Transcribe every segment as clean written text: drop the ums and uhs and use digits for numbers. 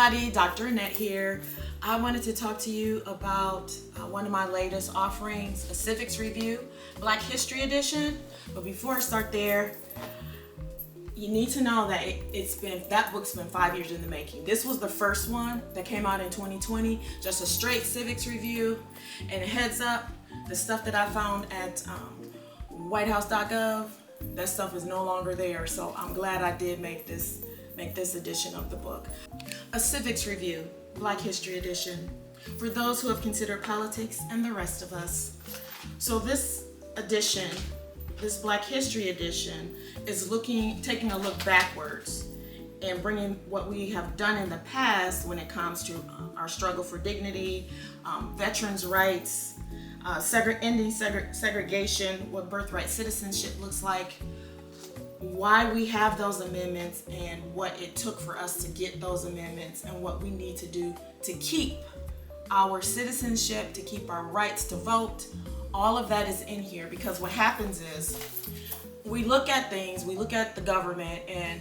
everybody, Dr. Annette here. I wanted to talk to you about one of my latest offerings, a Civics review, Black History Edition. But before I start there, you need to know that that book's been 5 years in the making. This was the first one that came out in 2020, just a straight Civics review. And a heads up, the stuff that I found at whitehouse.gov, that stuff is no longer there. So I'm glad I did make this edition of the book. A Civics review, Black History Edition, for those who have considered politics and the rest of us. So this edition, this Black History Edition, is taking a look backwards and bringing what we have done in the past when it comes to our struggle for dignity, veterans' rights, ending segregation, what birthright citizenship looks like, why we have those amendments and what it took for us to get those amendments, and what we need to do to keep our citizenship, to keep our rights to vote. All of that is in here, because what happens is we look at things, we look at the government, and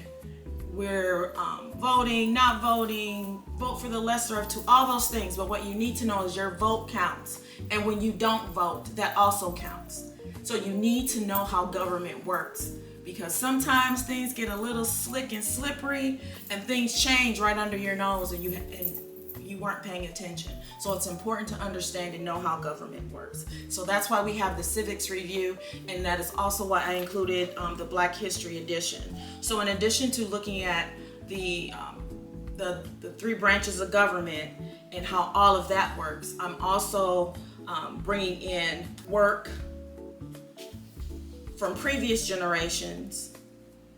we're voting, not voting, vote for the lesser of two, all those things. But what you need to know is your vote counts. And when you don't vote, that also counts. So you need to know how government works, because sometimes things get a little slick and slippery and things change right under your nose and you weren't paying attention. So it's important to understand and know how government works. So that's why we have the Civics review, and that is also why I included the Black History Edition. So in addition to looking at the three branches of government and how all of that works, I'm also bringing in work from previous generations,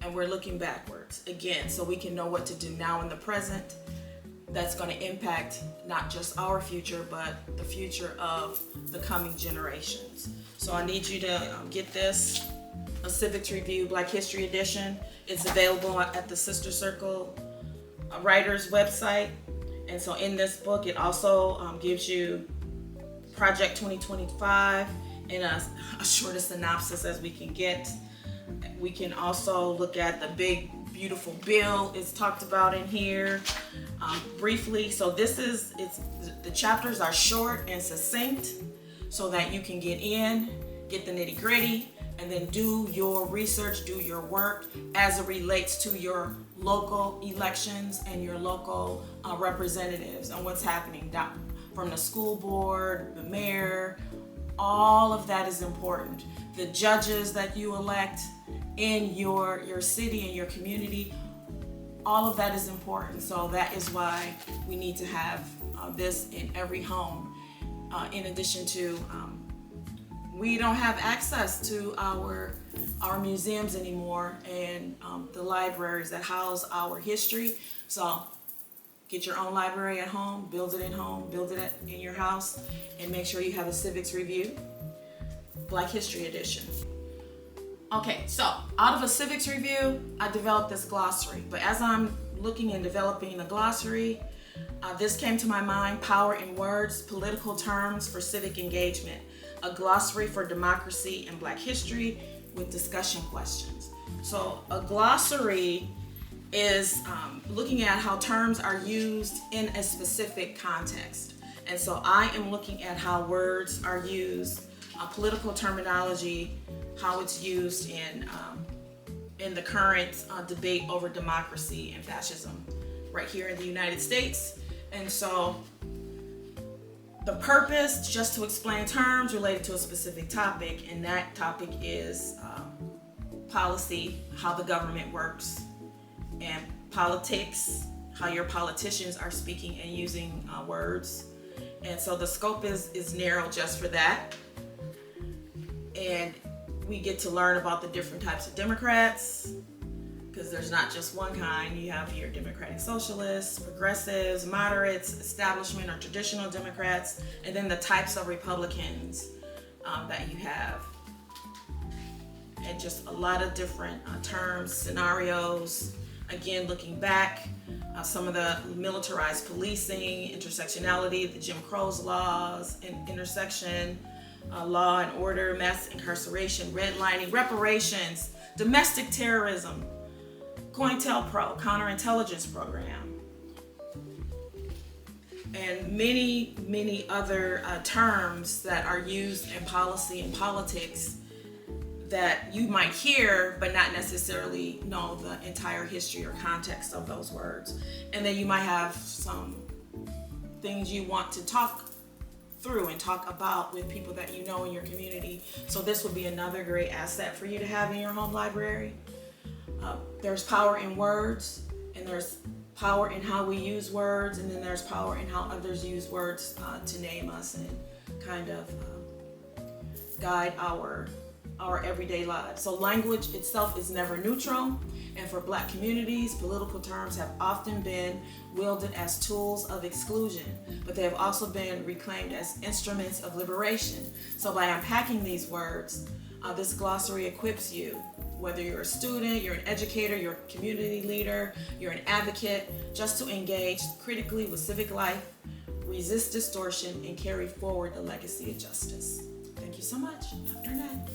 and we're looking backwards again so we can know what to do now in the present that's going to impact not just our future but the future of the coming generations. So I need you to get this, a Civics Review Black History Edition. It's available at the Sister Circle Writers website. And so in this book it also gives you Project 2025 in a short synopsis as we can get. We can also look at the big beautiful bill. It's talked about in here briefly. So the chapters are short and succinct so that you can get the nitty gritty, and then do your research, do your work as it relates to your local elections and your local representatives and what's happening down from the school board, the mayor. All of that is important. The judges that you elect in your city and your community, all of that is important. So that is why we need to have this in every home. In addition to, we don't have access to our museums anymore and the libraries that house our history. So get your own library at home, build it in your house, and make sure you have a Civics Review Black History Edition. Okay, so out of a Civics Review, I developed this glossary. But as I'm looking and developing the glossary, this came to my mind: Power in Words, Political Terms for Civic Engagement, a glossary for democracy and Black history with discussion questions. So a glossary is looking at how terms are used in a specific context. And so I am looking at how words are used, political terminology, how it's used in the current debate over democracy and fascism right here in the United States. And so the purpose, just to explain terms related to a specific topic, and that topic is policy, how the government works, and politics, how your politicians are speaking and using words. And so the scope is narrow just for that. And we get to learn about the different types of Democrats, because there's not just one kind. You have your Democratic Socialists, progressives, moderates, establishment or traditional Democrats, and then the types of Republicans that you have. And just a lot of different terms, scenarios. Again, looking back, some of the militarized policing, intersectionality, the Jim Crow's laws, intersection, law and order, mass incarceration, redlining, reparations, domestic terrorism, COINTELPRO, counterintelligence program, and many other terms that are used in policy and politics that you might hear but not necessarily know the entire history or context of those words. And then you might have some things you want to talk through and talk about with people that you know in your community. So this would be another great asset for you to have in your home library. There's power in words, and there's power in how we use words, and then there's power in how others use words to name us and kind of guide our everyday lives. So language itself is never neutral, and for Black communities, political terms have often been wielded as tools of exclusion, but they have also been reclaimed as instruments of liberation. So by unpacking these words, this glossary equips you, whether you're a student, you're an educator, you're a community leader, you're an advocate, just to engage critically with civic life, resist distortion, and carry forward the legacy of justice. Thank you so much. Dr. Ned.